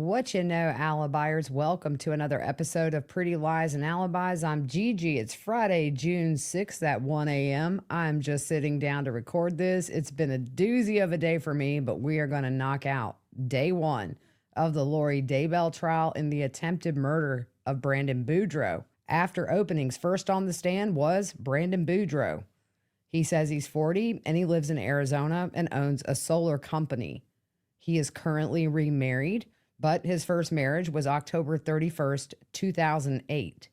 What you know, Alibis. Welcome to another episode of Pretty Lies and Alibis. I'm Gigi. It's Friday, June 6th at 1 a.m. I'm just sitting down to record this. It's been a doozy of a day for me, but we are going to knock out day one of the Lori Daybell trial in the attempted murder of Brandon Boudreaux. After openings, first on the stand was Brandon Boudreaux. He says he's 40 and he lives in Arizona and owns a solar company. He is currently remarried, but his first marriage was October 31st, 2008.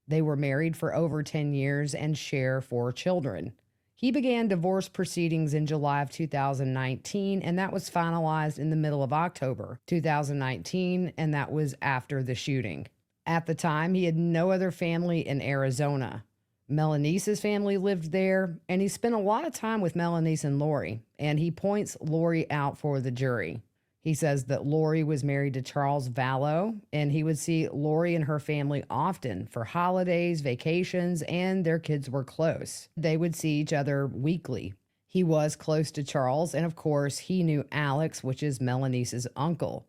They were married for over 10 years and share 4 children. He began divorce proceedings in July of 2019, and that was finalized in the middle of October 2019, and that was after the shooting. At the time, he had no other family in Arizona. Melanice's family lived there, and he spent a lot of time with Melanice and Lori, and he points Lori out for the jury. He says that Lori was married to Charles Vallow, and he would see Lori and her family often for holidays, vacations, and their kids were close. They would see each other weekly. He was close to Charles, and of course, he knew Alex, which is Melanice's uncle.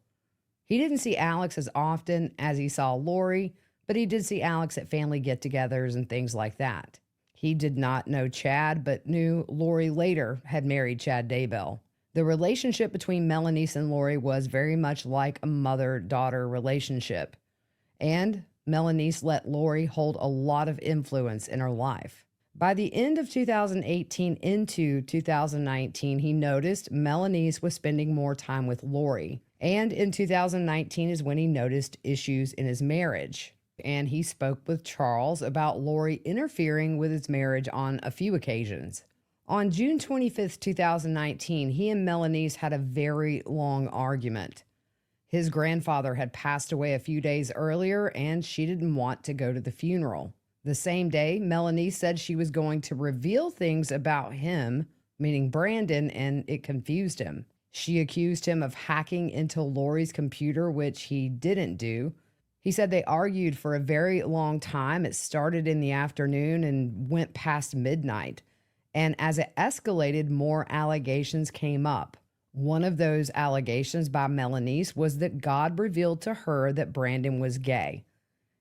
He didn't see Alex as often as he saw Lori, but he did see Alex at family get-togethers and things like that. He did not know Chad, but knew Lori later had married Chad Daybell. The relationship between Melanice and Lori was very much like a mother-daughter relationship. And Melanice let Lori hold a lot of influence in her life. By the end of 2018 into 2019, he noticed Melanice was spending more time with Lori. And in 2019 is when he noticed issues in his marriage. And he spoke with Charles about Lori interfering with his marriage on a few occasions. On June 25th, 2019, he and Melanice had a very long argument. His grandfather had passed away a few days earlier, and she didn't want to go to the funeral. The same day, Melanice said she was going to reveal things about him, meaning Brandon, and it confused him. She accused him of hacking into Lori's computer, which he didn't do. He said they argued for a very long time. It started in the afternoon and went past midnight. And as it escalated, more allegations came up. One of those allegations by Melanice was that God revealed to her that Brandon was gay.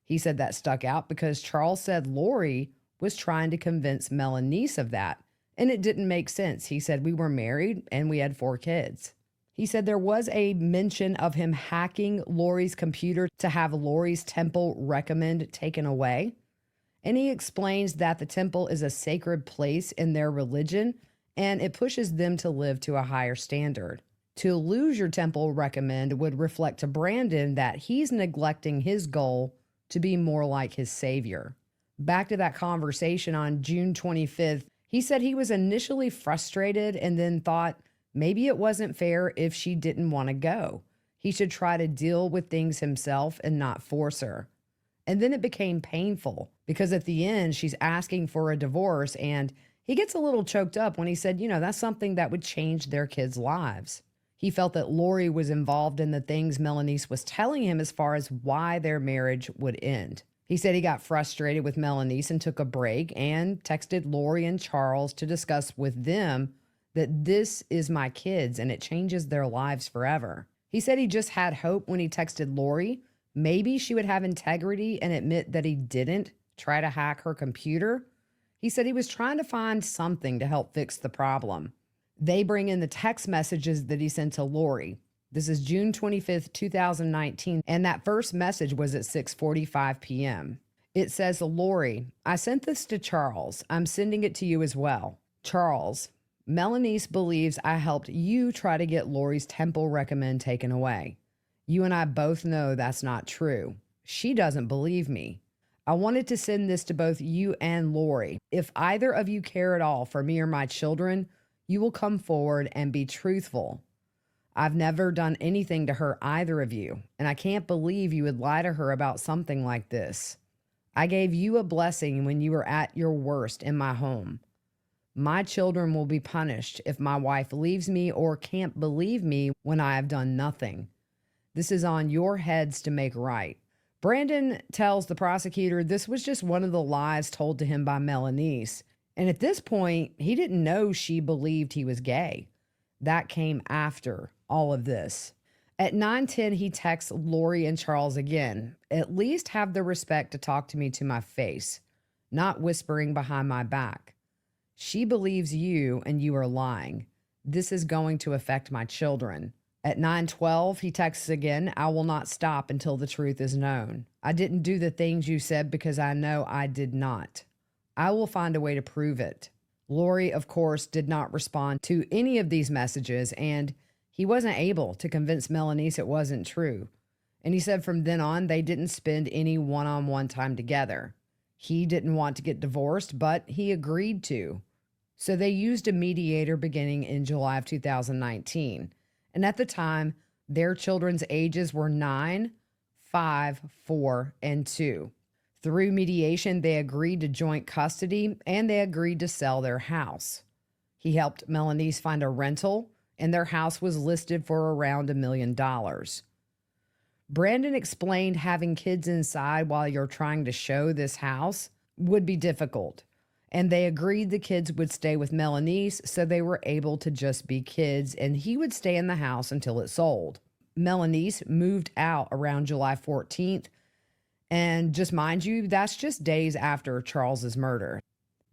He said that stuck out because Charles said Lori was trying to convince Melanice of that, and it didn't make sense. He said we were married and we had 4 kids. He said there was a mention of him hacking Lori's computer to have Lori's temple recommend taken away. And he explains that the temple is a sacred place in their religion, and it pushes them to live to a higher standard. To lose your temple recommend would reflect to Brandon that he's neglecting his goal to be more like his savior. Back to that conversation on June 25th, he said he was initially frustrated and then thought maybe it wasn't fair if she didn't want to go. He should try to deal with things himself and not force her. And then it became painful because at the end, she's asking for a divorce, and he gets a little choked up when he said, that's something that would change their kids' lives. He felt that Lori was involved in the things Melanice was telling him as far as why their marriage would end. He said he got frustrated with Melanice and took a break and texted Lori and Charles to discuss with them that this is my kids and it changes their lives forever. He said he just had hope when he texted Lori. Maybe she would have integrity and admit that he didn't try to hack her computer. He said he was trying to find something to help fix the problem. They bring in the text messages that he sent to Lori. This is June 25th, 2019, and that first message was at 6:45 p.m. It says, Lori, I sent this to Charles. I'm sending it to you as well. Charles, Melanice believes I helped you try to get Lori's temple recommend taken away. You and I both know that's not true. She doesn't believe me. I wanted to send this to both you and Lori. If either of you care at all for me or my children, you will come forward and be truthful. I've never done anything to hurt either of you, and I can't believe you would lie to her about something like this. I gave you a blessing when you were at your worst in my home. My children will be punished if my wife leaves me or can't believe me when I have done nothing. This is on your heads to make right. Brandon tells the prosecutor this was just one of the lies told to him by Melanice. And at this point, he didn't know she believed he was gay. That came after all of this. At 9:10, he texts Lori and Charles again. At least have the respect to talk to me to my face, not whispering behind my back. She believes you and you are lying. This is going to affect my children. At 9:12, he texts again, I will not stop until the truth is known. I didn't do the things you said because I know I did not. I will find a way to prove it. Lori, of course, did not respond to any of these messages, and he wasn't able to convince Melanice it wasn't true. And he said from then on, they didn't spend any one-on-one time together. He didn't want to get divorced, but he agreed to. So they used a mediator beginning in July of 2019. And at the time, their children's ages were 9, 5, 4, and 2. Through mediation, they agreed to joint custody and they agreed to sell their house. He helped Melanice find a rental, and their house was listed for around $1 million. Brandon explained having kids inside while you're trying to show this house would be difficult, and they agreed the kids would stay with Melanice, so they were able to just be kids, and he would stay in the house until it sold. Melanice moved out around July 14th, and just mind you, that's just days after Charles's murder.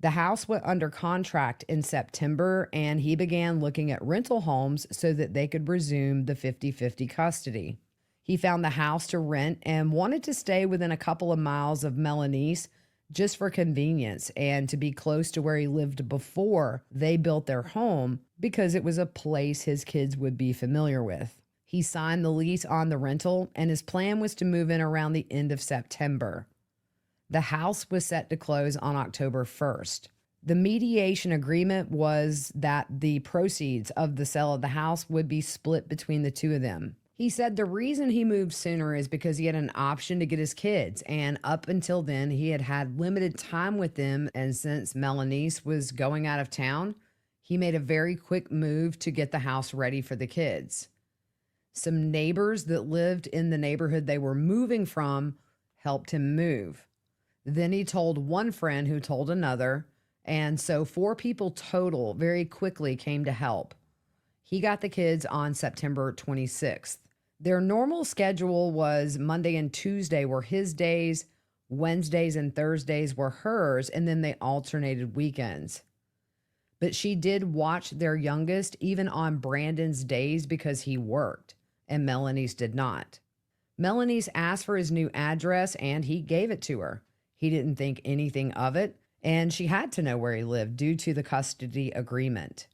The house went under contract in September, and he began looking at rental homes so that they could resume the 50-50 custody. He found the house to rent and wanted to stay within a couple of miles of Melanice just for convenience and to be close to where he lived before they built their home because it was a place his kids would be familiar with. He signed the lease on the rental, and his plan was to move in around the end of September. The house was set to close on October 1st. The mediation agreement was that the proceeds of the sale of the house would be split between the two of them. He said the reason he moved sooner is because he had an option to get his kids, and up until then, he had had limited time with them, and since Melanice was going out of town, he made a very quick move to get the house ready for the kids. Some neighbors that lived in the neighborhood they were moving from helped him move. Then he told one friend who told another, and so 4 people total very quickly came to help. He got the kids on September 26th. Their normal schedule was Monday and Tuesday were his days, Wednesdays and Thursdays were hers, and then they alternated weekends. But she did watch their youngest even on Brandon's days because he worked, and Melanice did not. Melanice asked for his new address, and he gave it to her. He didn't think anything of it, and she had to know where he lived due to the custody agreement.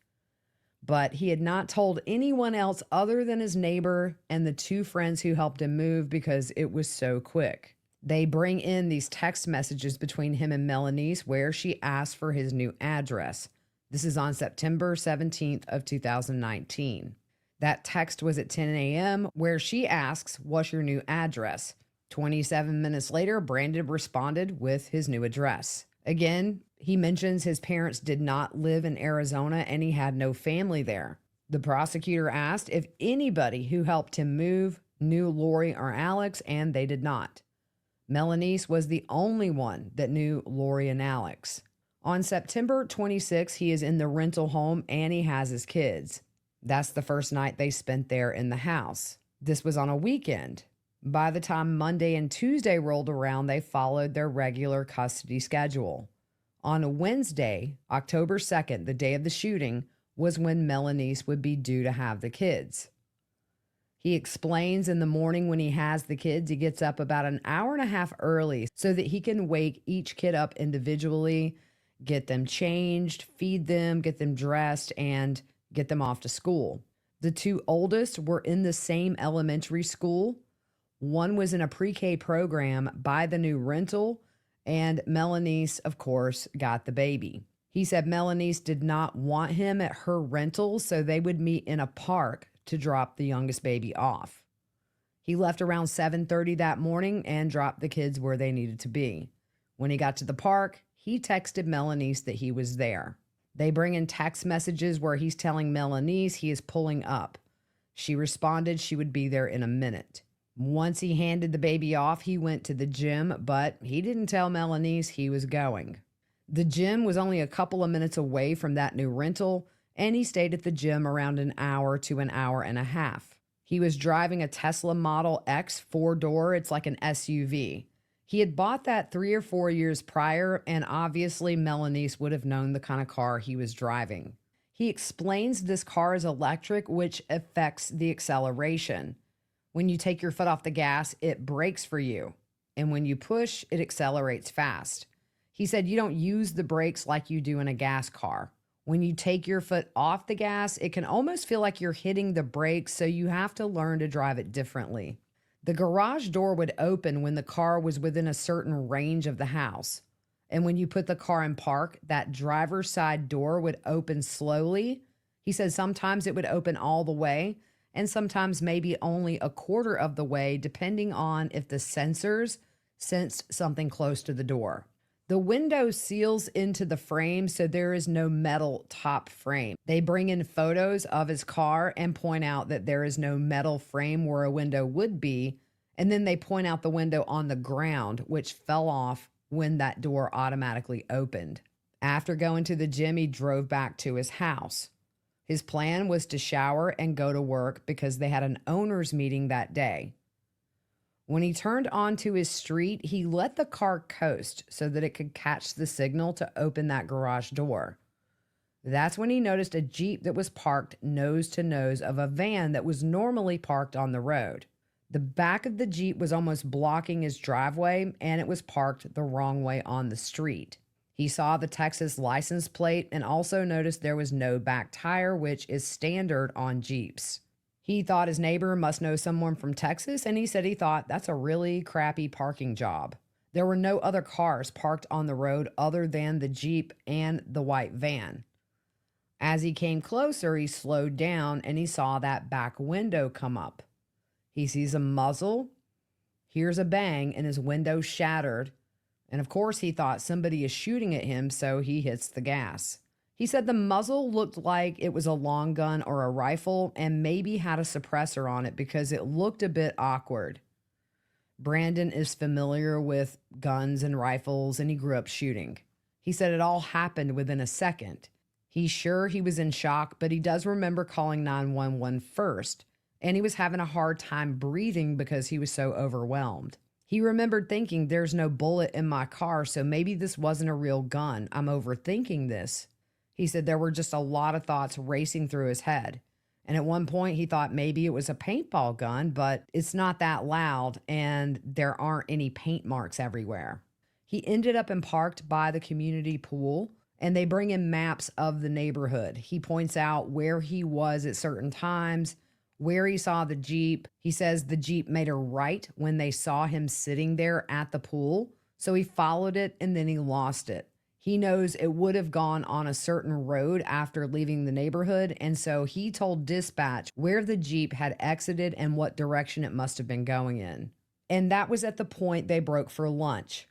But he had not told anyone else other than his neighbor and the 2 friends who helped him move because it was so quick. They bring in these text messages between him and Melanice where she asked for his new address. This is on September 17th of 2019. That text was at 10 a.m. where she asks, "What's your new address?" 27 minutes later, Brandon responded with his new address. Again, he mentions his parents did not live in Arizona and he had no family there. The prosecutor asked if anybody who helped him move knew Lori or Alex, and they did not. Melanice was the only one that knew Lori and Alex. On September 26, he is in the rental home and he has his kids. That's the first night they spent there in the house. This was on a weekend. By the time Monday and Tuesday rolled around, they followed their regular custody schedule. On a Wednesday, October 2nd, the day of the shooting, was when Melanice would be due to have the kids. He explains in the morning when he has the kids, he gets up about an hour and a half early so that he can wake each kid up individually, get them changed, feed them, get them dressed, and get them off to school. The 2 oldest were in the same elementary school. One was in a pre-K program by the new rental, and Melanice, of course, got the baby. He said Melanice did not want him at her rental, so they would meet in a park to drop the youngest baby off. He left around 7:30 that morning and dropped the kids where they needed to be. When he got to the park, he texted Melanice that he was there. They bring in text messages where he's telling Melanice he is pulling up. She responded she would be there in a minute. Once he handed the baby off, he went to the gym, but he didn't tell Melanice he was going. The gym was only a couple of minutes away from that new rental, and he stayed at the gym around an hour to an hour and a half. He was driving a Tesla Model X four-door. It's like an SUV. He had bought that 3 or 4 years prior, and obviously Melanice would have known the kind of car he was driving. He explains this car is electric, which affects the acceleration. When you take your foot off the gas, it brakes for you. And when you push, it accelerates fast. He said you don't use the brakes like you do in a gas car. When you take your foot off the gas, it can almost feel like you're hitting the brakes, so you have to learn to drive it differently. The garage door would open when the car was within a certain range of the house. And when you put the car in park, that driver's side door would open slowly. He said sometimes it would open all the way, and sometimes maybe only a quarter of the way, depending on if the sensors sensed something close to the door. The window seals into the frame, so there is no metal top frame. They bring in photos of his car and point out that there is no metal frame where a window would be, and then they point out the window on the ground, which fell off when that door automatically opened. After going to the gym, he drove back to his house. His plan was to shower and go to work because they had an owners meeting that day. When he turned onto his street, he let the car coast so that it could catch the signal to open that garage door. That's when he noticed a Jeep that was parked nose to nose of a van that was normally parked on the road. The back of the Jeep was almost blocking his driveway, and it was parked the wrong way on the street. He saw the Texas license plate and also noticed there was no back tire, which is standard on Jeeps. He thought his neighbor must know someone from Texas, and he said he thought that's a really crappy parking job. There were no other cars parked on the road other than the Jeep and the white van. As he came closer, he slowed down and he saw that back window come up. He sees a muzzle, hears a bang, and his window shattered. And of course, he thought somebody is shooting at him, so he hits the gas. He said the muzzle looked like it was a long gun or a rifle and maybe had a suppressor on it because it looked a bit awkward. Brandon is familiar with guns and rifles, and he grew up shooting. He said it all happened within a second. He's sure he was in shock, but he does remember calling 911 first, and he was having a hard time breathing because he was so overwhelmed. He remembered thinking, there's no bullet in my car, so maybe this wasn't a real gun. I'm overthinking this. He said there were just a lot of thoughts racing through his head. And at one point he thought maybe it was a paintball gun, but it's not that loud and there aren't any paint marks everywhere. He ended up parked by the community pool, and they bring in maps of the neighborhood. He points out where he was at certain times, where he saw the Jeep. He says the Jeep made a right when they saw him sitting there at the pool. So he followed it and then he lost it. He knows it would have gone on a certain road after leaving the neighborhood, and so he told dispatch where the Jeep had exited and what direction it must have been going in. And that was at the point they broke for lunch.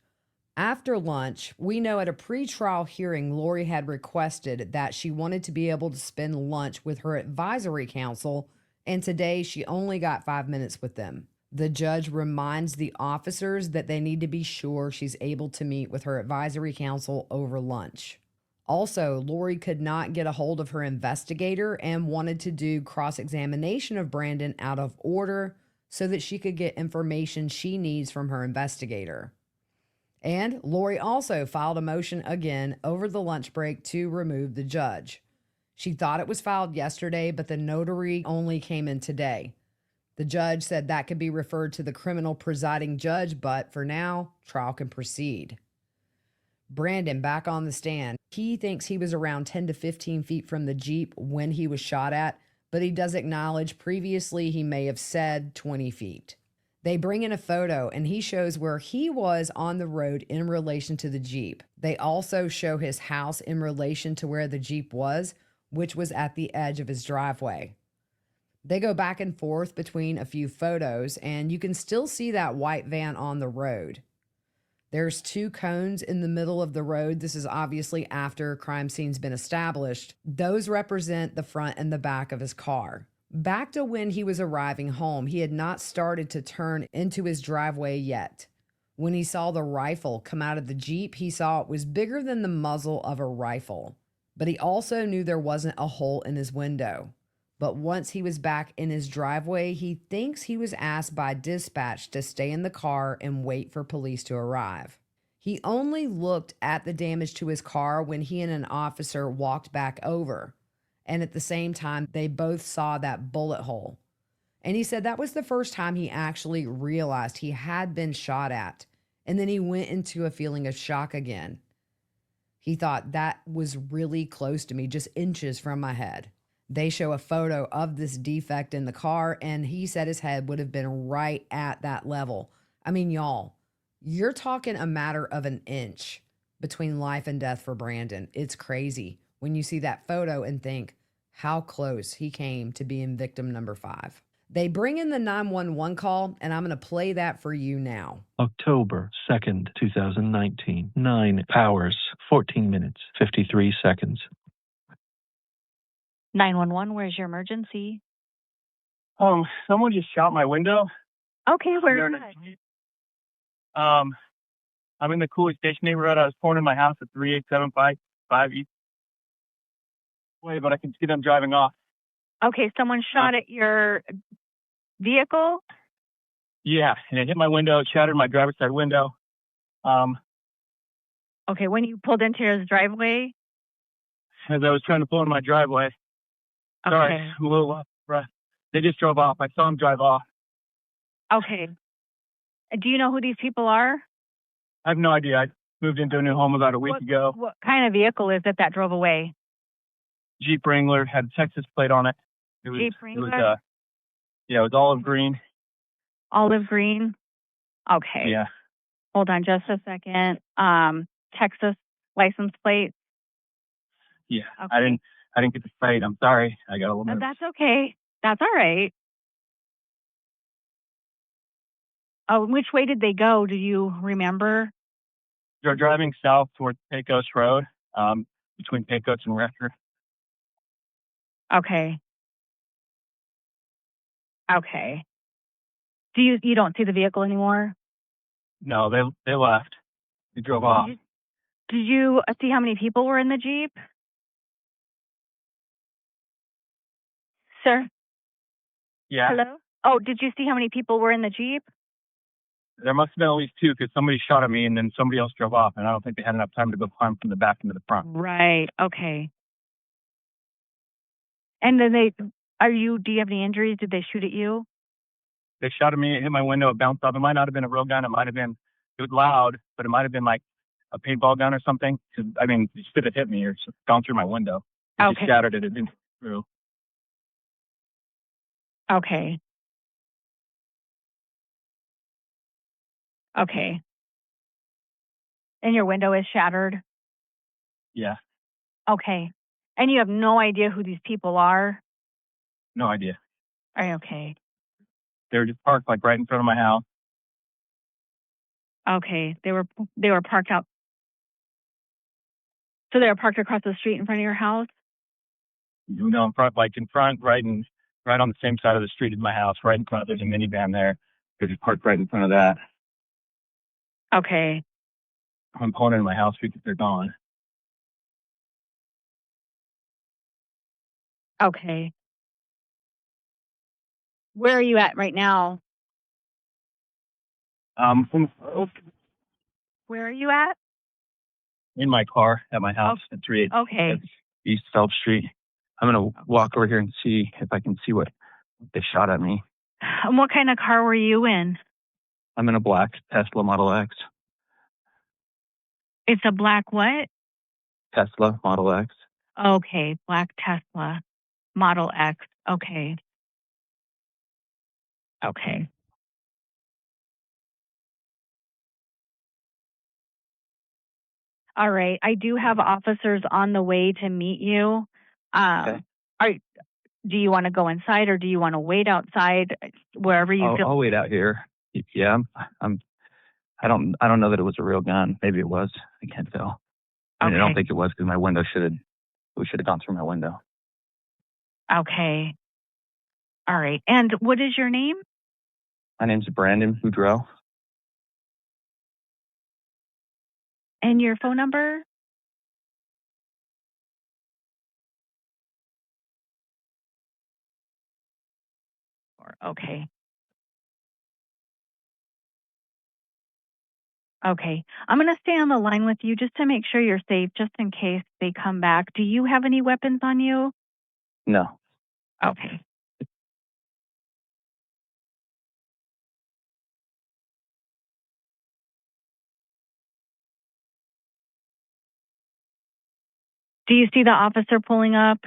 After lunch, we know at a pretrial hearing, Lori had requested that she wanted to be able to spend lunch with her advisory council, and today she only got 5 minutes with them. The judge reminds the officers that they need to be sure she's able to meet with her advisory council over lunch. Also, Lori could not get a hold of her investigator and wanted to do cross-examination of Brandon out of order so that she could get information she needs from her investigator. And Lori also filed a motion again over the lunch break to remove the judge. She thought it was filed yesterday, but the notary only came in today. The judge said that could be referred to the criminal presiding judge, but for now, trial can proceed. Brandon back on the stand. He thinks he was around 10 to 15 feet from the Jeep when he was shot at, but he does acknowledge previously he may have said 20 feet. They bring in a photo and he shows where he was on the road in relation to the Jeep. They also show his house in relation to where the Jeep was, which was at the edge of his driveway. They go back and forth between a few photos, and you can still see that white van on the road. There's 2 cones in the middle of the road. This is obviously after crime scene's been established. Those represent the front and the back of his car. Back to when he was arriving home, he had not started to turn into his driveway yet. When he saw the rifle come out of the Jeep, he saw it was bigger than the muzzle of a rifle. But he also knew there wasn't a hole in his window. But once he was back in his driveway, he thinks he was asked by dispatch to stay in the car and wait for police to arrive. He only looked at the damage to his car when he and an officer walked back over. And at the same time, they both saw that bullet hole. And he said that was the first time he actually realized he had been shot at. And then he went into a feeling of shock again. He thought that was really close to me, just inches from my head. They show a photo of this defect in the car, and he said his head would have been right at that level. I mean, y'all, you're talking a matter of an inch between life and death for Brandon. It's crazy when you see that photo and think how close he came to being victim number 5. They bring in the 911 call, and I'm going to play that for you now. October 2nd, 2019, 9 hours, 14 minutes, 53 seconds. 911, where's your emergency? Someone just shot my window. Okay, where's that? I'm in the Cooley Station neighborhood. I was pulling in my house at 38755 East Way, but I can see them driving off. Okay, someone shot at your vehicle? Yeah, and it hit my window. It shattered my driver's side window. Okay, when you pulled into his driveway? As I was trying to pull in my driveway. Okay. Sorry, I'm a little off breath. They just drove off. I saw them drive off. Okay. Do you know who these people are? I have no idea. I moved into a new home about a week ago. What kind of vehicle is it that drove away? Jeep Wrangler, had a Texas plate on it. Jeep Wrangler? It was olive green. Olive green? Okay. Yeah. Hold on just a second. Texas license plate? Yeah. Okay. I didn't get the plate. I'm sorry. I got a little nervous. That's okay. That's all right. Oh, which way did they go? Do you remember? They're driving south towards Pecos Road, between Pecos and Rector. Okay. Okay. Do you don't see the vehicle anymore? No, they left. They drove off. Did you see how many people were in the Jeep? Sir? Yeah. Hello? Oh, did you see how many people were in the Jeep? There must have been at least 2 because somebody shot at me and then somebody else drove off, and I don't think they had enough time to go climb from the back into the front. Right. Okay. And then do you have any injuries? Did they shoot at you? They shot at me, it hit my window, it bounced off. It might not have been a real gun. It was loud, but it might have been like a paintball gun or something. I mean, it should have hit me or gone through my window. It just shattered it. It didn't go through. Okay. Okay. And your window is shattered? Yeah. Okay. And you have no idea who these people are? No idea. Are you okay? They were just parked like right in front of my house. Okay. They were parked out. So they were parked across the street in front of your house? In front, right on the same side of the street as my house, right in front. There's a minivan there. They're just parked right in front of that. Okay. I'm pulling into my house because they're gone. Okay. Where are you at right now? Where are you at? In my car at my house at 3 Okay. East Phelps Street. I'm going to walk over here and see if I can see what they shot at me. And what kind of car were you in? I'm in a black Tesla Model X. It's a black what? Tesla Model X. Okay, black Tesla Model X. Okay. Okay. All right. I do have officers on the way to meet you. Okay. Do you want to go inside or do you want to wait outside wherever you feel? I'll wait out here. Yeah, I don't know that it was a real gun. Maybe it was. I can't tell. I mean, I don't think it was because my window should have gone through my window. Okay. All right. And what is your name? My name's Brandon Boudreaux. And your phone number? Okay. Okay. I'm going to stay on the line with you just to make sure you're safe, just in case they come back. Do you have any weapons on you? No. Okay. Do you see the officer pulling up?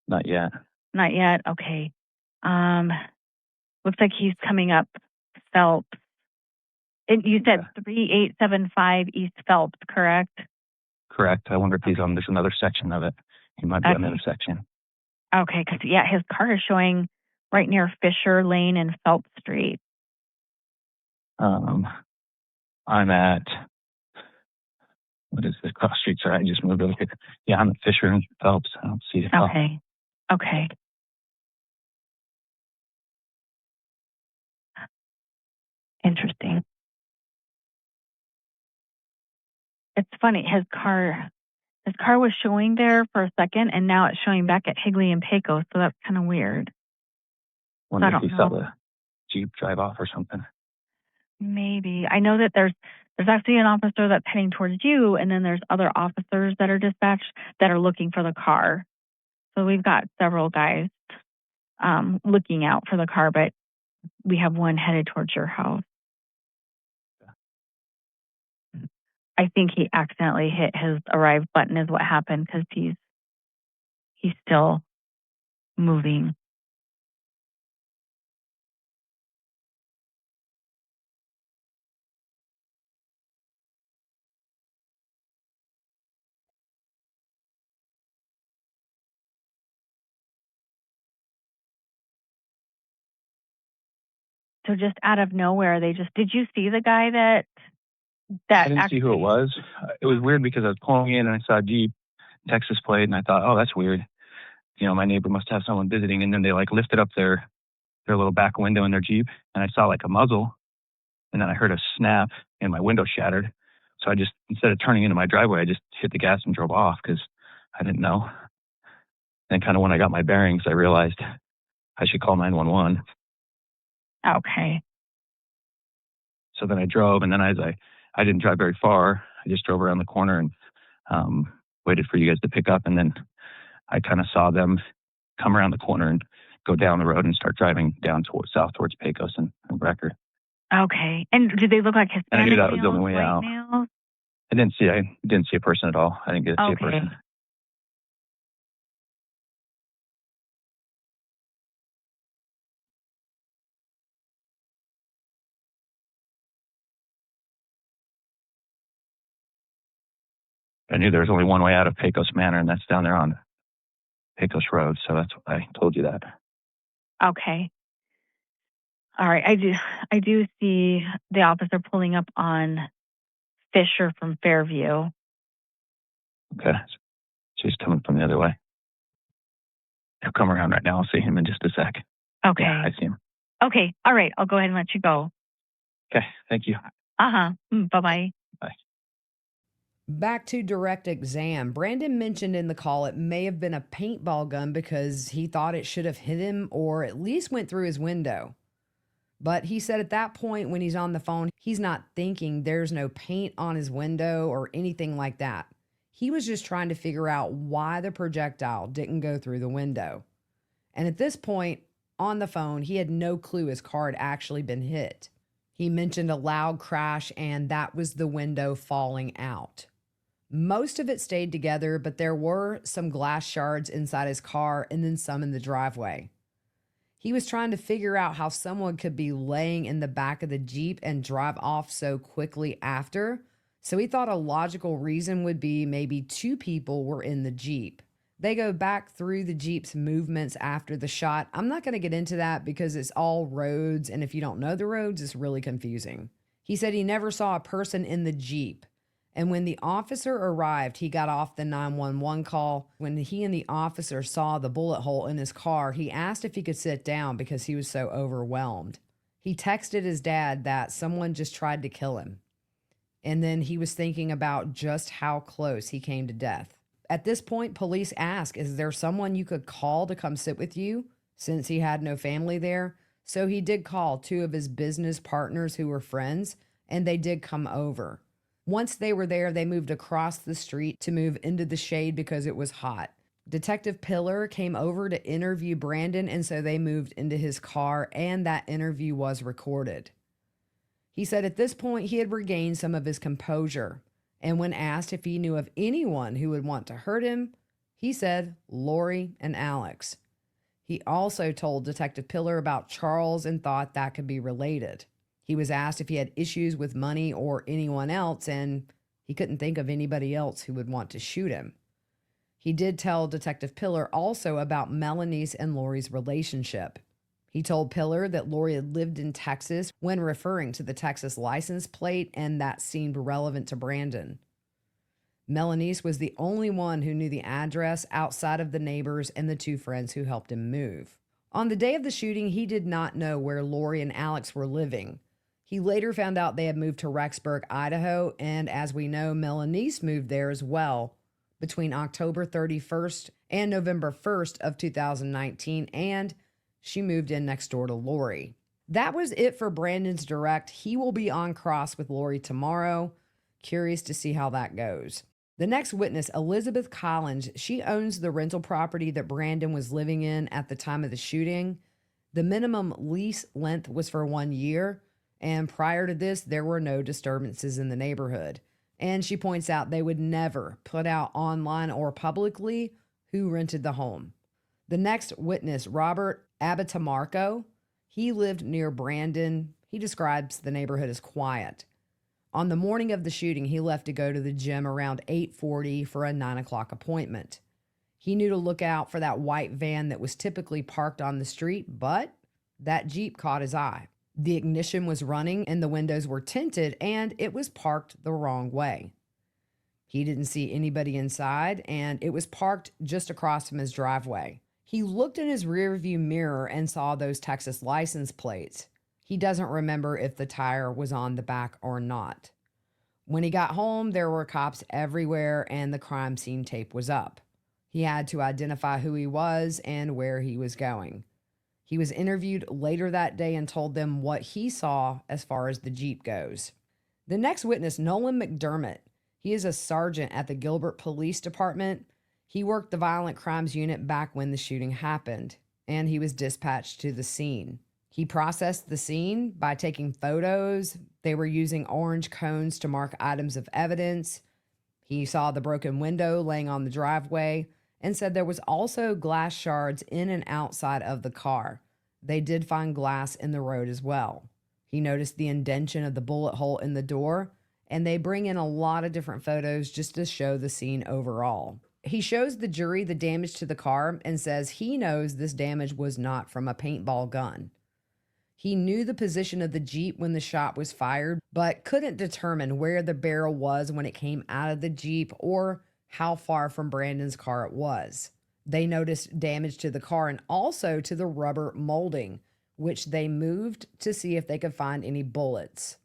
Not yet. Not yet. Okay. Looks like he's coming up Phelps. And you said 3875 East Phelps, correct? Correct. I wonder if he's on, there's another section of it. He might be on another section. Okay, because, yeah, his car is showing right near Fisher Lane and Phelps Street. I'm at, what is this cross street? Sorry, I just moved over here. Yeah, I'm at Fisher and Phelps. I don't see it. Okay. Okay. Interesting. It's funny. His car was showing there for a second, and now it's showing back at Higley and Pecos, so that's kind of weird. Wonder if he saw the Jeep drive off or something. Maybe. I know that there's actually an officer that's heading towards you, and then there's other officers that are dispatched that are looking for the car. So we've got several guys looking out for the car, but we have one headed towards your house. I think he accidentally hit his arrive button is what happened, because he's still moving. So just out of nowhere, did you see the guy that I didn't see who it was. It was weird because I was pulling in and I saw a Jeep, Texas plate, and I thought, oh, that's weird. You know, my neighbor must have someone visiting. And then they like lifted up their little back window in their Jeep, and I saw like a muzzle, and then I heard a snap and my window shattered. So I just, instead of turning into my driveway, I just hit the gas and drove off because I didn't know. And kind of when I got my bearings, I realized I should call 911. Okay. So then I drove, and then I didn't drive very far. I just drove around the corner and waited for you guys to pick up. And then I kind of saw them come around the corner and go down the road and start driving down south towards Pecos and Brecker. Okay. And did they look like Hispanic? And I knew that was the only way out. Males? I didn't see a person at all. I didn't get to see a person. I knew there was only one way out of Pecos Manor, and that's down there on Pecos Road. So that's why I told you that. Okay. All right. I do see the officer pulling up on Fisher from Fairview. Okay. So he's coming from the other way. He'll come around right now. I'll see him in just a sec. Okay. Yeah, I see him. Okay. All right. I'll go ahead and let you go. Okay. Thank you. Bye-bye. Bye. Back to direct exam. Brandon mentioned in the call it may have been a paintball gun because he thought it should have hit him or at least went through his window. But he said at that point when he's on the phone, he's not thinking there's no paint on his window or anything like that. He was just trying to figure out why the projectile didn't go through the window. And at this point on the phone, he had no clue his car had actually been hit. He mentioned a loud crash and that was the window falling out. Most of it stayed together, but there were some glass shards inside his car and then some in the driveway. He was trying to figure out how someone could be laying in the back of the Jeep and drive off so quickly after. So he thought a logical reason would be maybe two people were in the Jeep. They go back through the Jeep's movements after the shot. I'm not going to get into that because it's all roads, and if you don't know the roads, it's really confusing. He said he never saw a person in the Jeep. And when the officer arrived, he got off the 911 call. When he and the officer saw the bullet hole in his car, he asked if he could sit down because he was so overwhelmed. He texted his dad that someone just tried to kill him. And then he was thinking about just how close he came to death. At this point, police asked, is there someone you could call to come sit with you? Since he had no family there. So he did call two of his business partners who were friends, and they did come over. Once they were there, they moved across the street to move into the shade because it was hot. Detective Pillar came over to interview Brandon, and so they moved into his car, and that interview was recorded. He said at this point he had regained some of his composure, and when asked if he knew of anyone who would want to hurt him, he said Lori and Alex. He also told Detective Pillar about Charles and thought that could be related. He was asked if he had issues with money or anyone else, and he couldn't think of anybody else who would want to shoot him. He did tell Detective Pillar also about Melanice and Lori's relationship. He told Pillar that Lori had lived in Texas when referring to the Texas license plate, and that seemed relevant to Brandon. Melanice was the only one who knew the address outside of the neighbors and the two friends who helped him move. On the day of the shooting, he did not know where Lori and Alex were living. He later found out they had moved to Rexburg, Idaho, and as we know, Melanice moved there as well between October 31st and November 1st of 2019, and she moved in next door to Lori. That was it for Brandon's direct. He will be on cross with Lori tomorrow. Curious to see how that goes. The next witness, Elizabeth Collins, she owns the rental property that Brandon was living in at the time of the shooting. The minimum lease length was for 1 year, and prior to this, there were no disturbances in the neighborhood. And she points out they would never put out online or publicly who rented the home. The next witness, Robert Abbatomarco, he lived near Brandon. He describes the neighborhood as quiet. On the morning of the shooting, he left to go to the gym around 8:40 for a 9 o'clock appointment. He knew to look out for that white van that was typically parked on the street, but that Jeep caught his eye. The ignition was running and the windows were tinted, and it was parked the wrong way. He didn't see anybody inside, and it was parked just across from his driveway. He looked in his rearview mirror and saw those Texas license plates. He doesn't remember if the tire was on the back or not. When he got home, there were cops everywhere, and the crime scene tape was up. He had to identify who he was and where he was going. He was interviewed later that day and told them what he saw as far as the Jeep goes. The next witness, Nolan McDermott, he is a sergeant at the Gilbert Police Department. He worked the violent crimes unit back when the shooting happened, and he was dispatched to the scene. He processed the scene by taking photos. They were using orange cones to mark items of evidence. He saw the broken window laying on the driveway and said there was also glass shards in and outside of the car. They did find glass in the road as well. He noticed the indentation of the bullet hole in the door, and they bring in a lot of different photos just to show the scene overall. He shows the jury the damage to the car and says he knows this damage was not from a paintball gun. He knew the position of the Jeep when the shot was fired, but couldn't determine where the barrel was when it came out of the Jeep or how far from Brandon's car it was. They noticed damage to the car and also to the rubber molding, which they moved to see if they could find any bullets.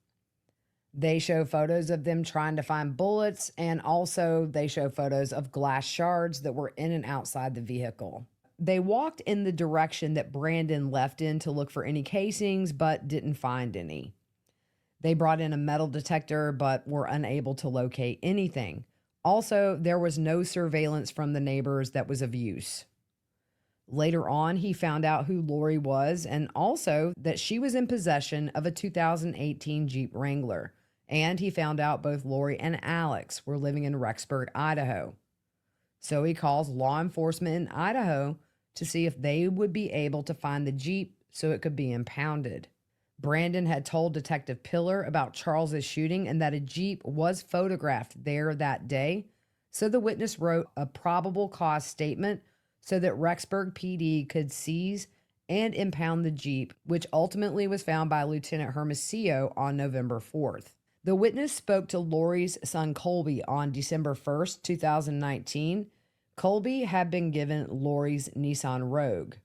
They show photos of them trying to find bullets, and also they show photos of glass shards that were in and outside the vehicle. They walked in the direction that Brandon left in to look for any casings, but didn't find any. They brought in a metal detector, but were unable to locate anything. Also, there was no surveillance from the neighbors that was of use. Later on, he found out who Lori was and also that she was in possession of a 2018 Jeep Wrangler. And he found out both Lori and Alex were living in Rexburg, Idaho. So he calls law enforcement in Idaho to see if they would be able to find the Jeep so it could be impounded. Brandon had told Detective Pillar about Charles's shooting and that a Jeep was photographed there that day. So the witness wrote a probable cause statement so that Rexburg PD could seize and impound the Jeep, which ultimately was found by Lieutenant Hermosillo on November 4th. The witness spoke to Lori's son Colby on December 1st, 2019. Colby had been given Lori's Nissan Rogue.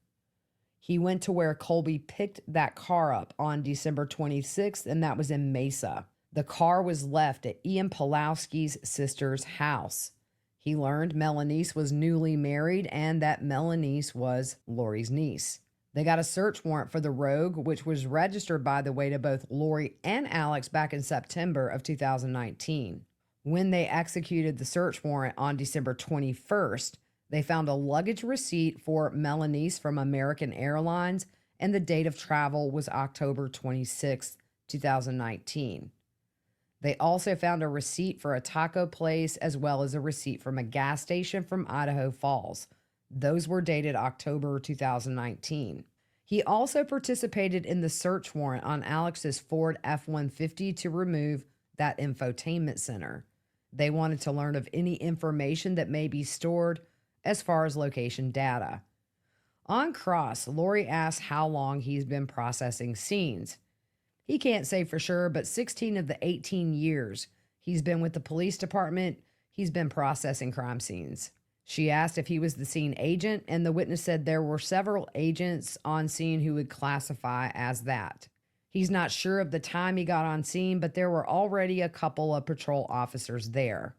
He went to where Colby picked that car up on December 26th, and that was in Mesa. The car was left at Ian Pulowski's sister's house. He learned Melanice was newly married and that Melanice was Lori's niece. They got a search warrant for the Rogue, which was registered, by the way, to both Lori and Alex back in September of 2019. When they executed the search warrant on December 21st, they found a luggage receipt for Melanice from American Airlines, and the date of travel was October 26, 2019. They also found a receipt for a taco place as well as a receipt from a gas station from Idaho Falls. Those were dated October 2019. He also participated in the search warrant on Alex's Ford F-150 to remove that infotainment center. They wanted to learn of any information that may be stored as far as location data. On cross, Lori asks how long he's been processing scenes. He can't say for sure, but 16 of the 18 years he's been with the police department, he's been processing crime scenes. She asked if he was the scene agent, and the witness said there were several agents on scene who would classify as that. He's not sure of the time he got on scene, but there were already a couple of patrol officers there.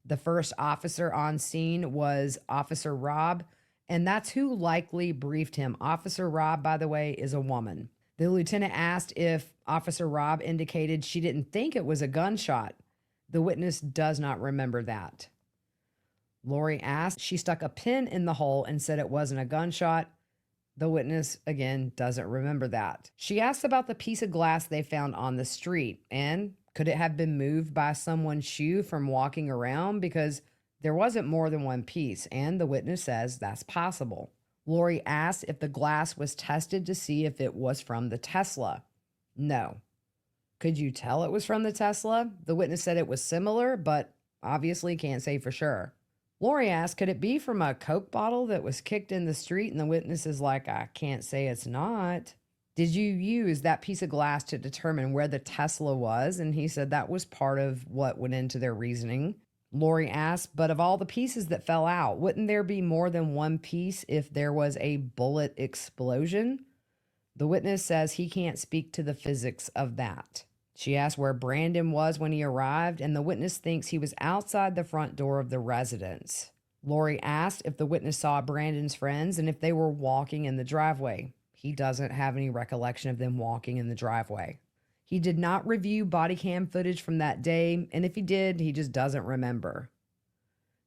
The first officer on scene was Officer Robb, and that's who likely briefed him. Officer Robb, by the way, is a woman. The lieutenant asked if Officer Robb indicated she didn't think it was a gunshot. The witness does not remember that. Lori asked, she stuck a pin in the hole and said it wasn't a gunshot. The witness, again, doesn't remember that. She asked about the piece of glass they found on the street, and could it have been moved by someone's shoe from walking around, because there wasn't more than one piece, and the witness says that's possible. Lori asked if the glass was tested to see if it was from the Tesla. No. Could you tell it was from the Tesla? The witness said it was similar, but obviously can't say for sure. Lori asked, could it be from a Coke bottle that was kicked in the street? And the witness is like, I can't say it's not. Did you use that piece of glass to determine where the Tesla was? And he said that was part of what went into their reasoning. Lori asked, but of all the pieces that fell out, wouldn't there be more than one piece if there was a bullet explosion? The witness says he can't speak to the physics of that. She asked where Brandon was when he arrived, and the witness thinks he was outside the front door of the residence. Lori asked if the witness saw Brandon's friends and if they were walking in the driveway. He doesn't have any recollection of them walking in the driveway. He did not review body cam footage from that day, and if he did, he just doesn't remember.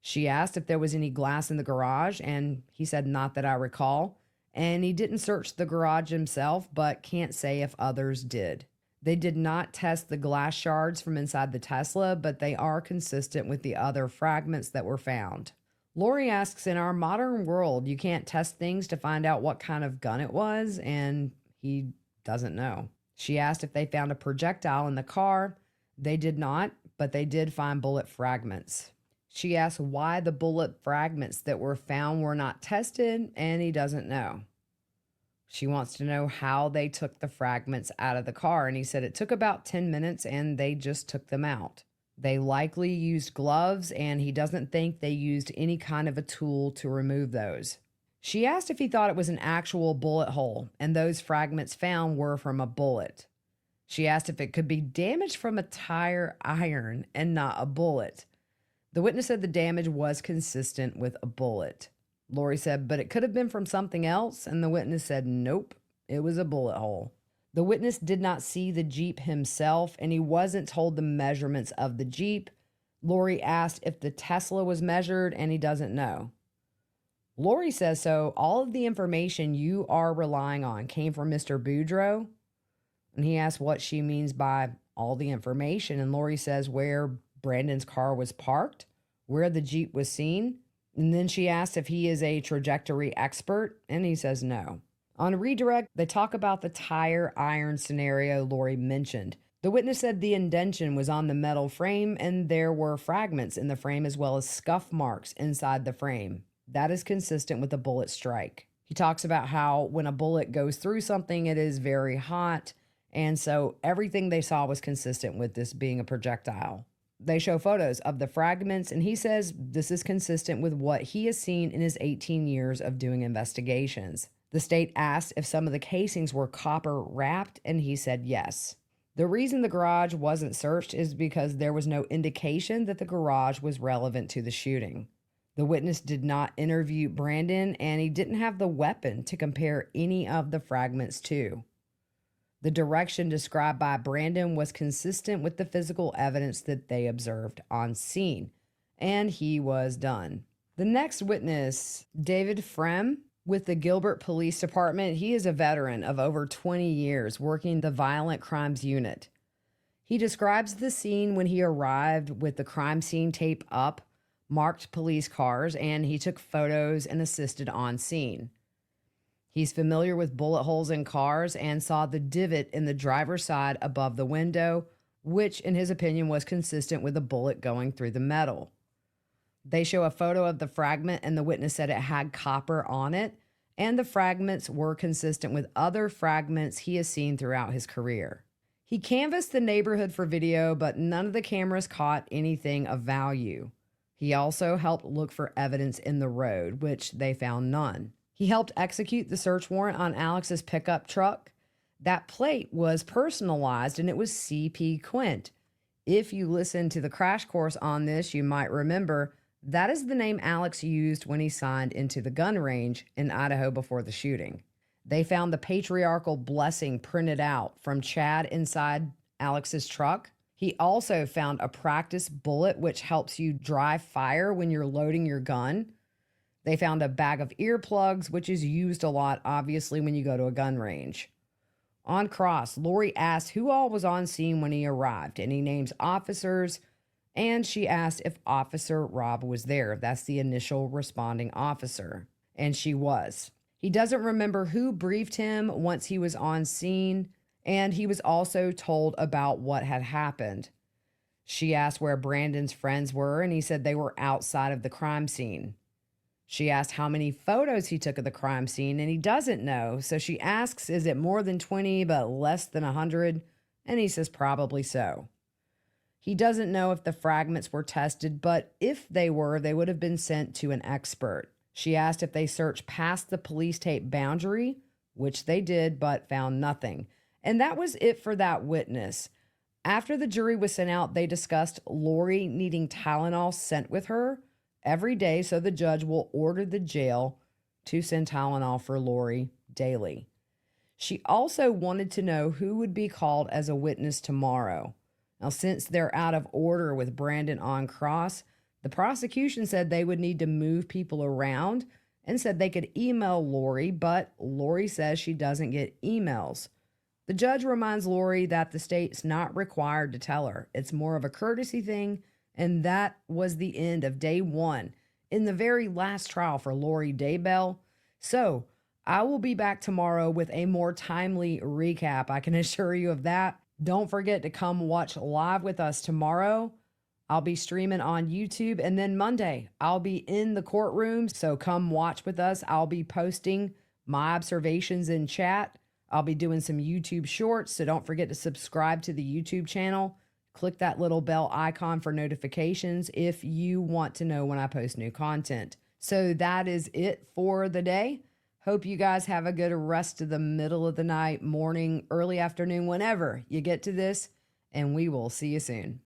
She asked if there was any glass in the garage, and he said not that I recall, and he didn't search the garage himself, but can't say if others did. They did not test the glass shards from inside the Tesla, but they are consistent with the other fragments that were found. Lori asks, in our modern world, you can't test things to find out what kind of gun it was, and he doesn't know. She asked if they found a projectile in the car. They did not, but they did find bullet fragments. She asked why the bullet fragments that were found were not tested, and he doesn't know. She wants to know how they took the fragments out of the car, and he said it took about 10 minutes and they just took them out. They likely used gloves, and he doesn't think they used any kind of a tool to remove those. She asked if he thought it was an actual bullet hole, and those fragments found were from a bullet. She asked if it could be damage from a tire iron and not a bullet. The witness said the damage was consistent with a bullet. Lori said, but it could have been from something else, and the witness said, nope, it was a bullet hole. The witness did not see the Jeep himself, and he wasn't told the measurements of the Jeep. Lori asked if the Tesla was measured, and he doesn't know. Lori says, so all of the information you are relying on came from Mr. Boudreaux? And he asked what she means by all the information, and Lori says where Brandon's car was parked, where the Jeep was seen, and then she asked if he is a trajectory expert, and he says no. On redirect, they talk about the tire iron scenario Lori mentioned. The witness said the indention was on the metal frame, and there were fragments in the frame as well as scuff marks inside the frame. That is consistent with a bullet strike. He talks about how when a bullet goes through something, it is very hot, and so everything they saw was consistent with this being a projectile. They show photos of the fragments, and he says this is consistent with what he has seen in his 18 years of doing investigations. The state asked if some of the casings were copper wrapped, and he said yes. The reason the garage wasn't searched is because there was no indication that the garage was relevant to the shooting. The witness did not interview Brandon, and he didn't have the weapon to compare any of the fragments to. The direction described by Brandon was consistent with the physical evidence that they observed on scene, and he was done. The next witness, David Frem, with the Gilbert Police Department. He is a veteran of over 20 years working the Violent Crimes Unit. He describes the scene when he arrived with the crime scene tape up, marked police cars, and he took photos and assisted on scene. He's familiar with bullet holes in cars and saw the divot in the driver's side above the window, which in his opinion was consistent with a bullet going through the metal. They show a photo of the fragment, and the witness said it had copper on it, and the fragments were consistent with other fragments he has seen throughout his career. He canvassed the neighborhood for video, but none of the cameras caught anything of value. He also helped look for evidence in the road, which they found none. He helped execute the search warrant on Alex's pickup truck. That plate was personalized, and it was CP Quint. If you listen to the crash course on this, you might remember that is the name Alex used when he signed into the gun range in Idaho before the shooting. They found the patriarchal blessing printed out from Chad inside Alex's truck. He also found a practice bullet, which helps you dry fire when you're loading your gun. They found a bag of earplugs, which is used a lot, obviously, when you go to a gun range. On cross, Lori asked who all was on scene when he arrived, and he names officers, and she asked if Officer Rob was there. That's the initial responding officer, and she was. He doesn't remember who briefed him once he was on scene, and he was also told about what had happened. She asked where Brandon's friends were, and he said they were outside of the crime scene. She asked how many photos he took of the crime scene, and he doesn't know. So she asks, is it more than 20 but less than 100? And he says probably so. He doesn't know if the fragments were tested, but if they were, they would have been sent to an expert. She asked if they searched past the police tape boundary, which they did, but found nothing. And that was it for that witness. After the jury was sent out, they discussed Lori needing Tylenol sent with her every day, so the judge will order the jail to send Tylenol for Lori daily. She also wanted to know who would be called as a witness tomorrow. Now, since they're out of order with Brandon on cross, the prosecution said they would need to move people around and said they could email Lori, but Lori says she doesn't get emails. The judge reminds Lori that the state's not required to tell her. It's more of a courtesy thing. And that was the end of day one in the very last trial for Lori Daybell. So I will be back tomorrow with a more timely recap. I can assure you of that. Don't forget to come watch live with us tomorrow. I'll be streaming on YouTube. And then Monday, I'll be in the courtroom. So come watch with us. I'll be posting my observations in chat. I'll be doing some YouTube shorts. So don't forget to subscribe to the YouTube channel. Click that little bell icon for notifications if you want to know when I post new content. So that is it for the day. Hope you guys have a good rest of the middle of the night, morning, early afternoon, whenever you get to this, and we will see you soon.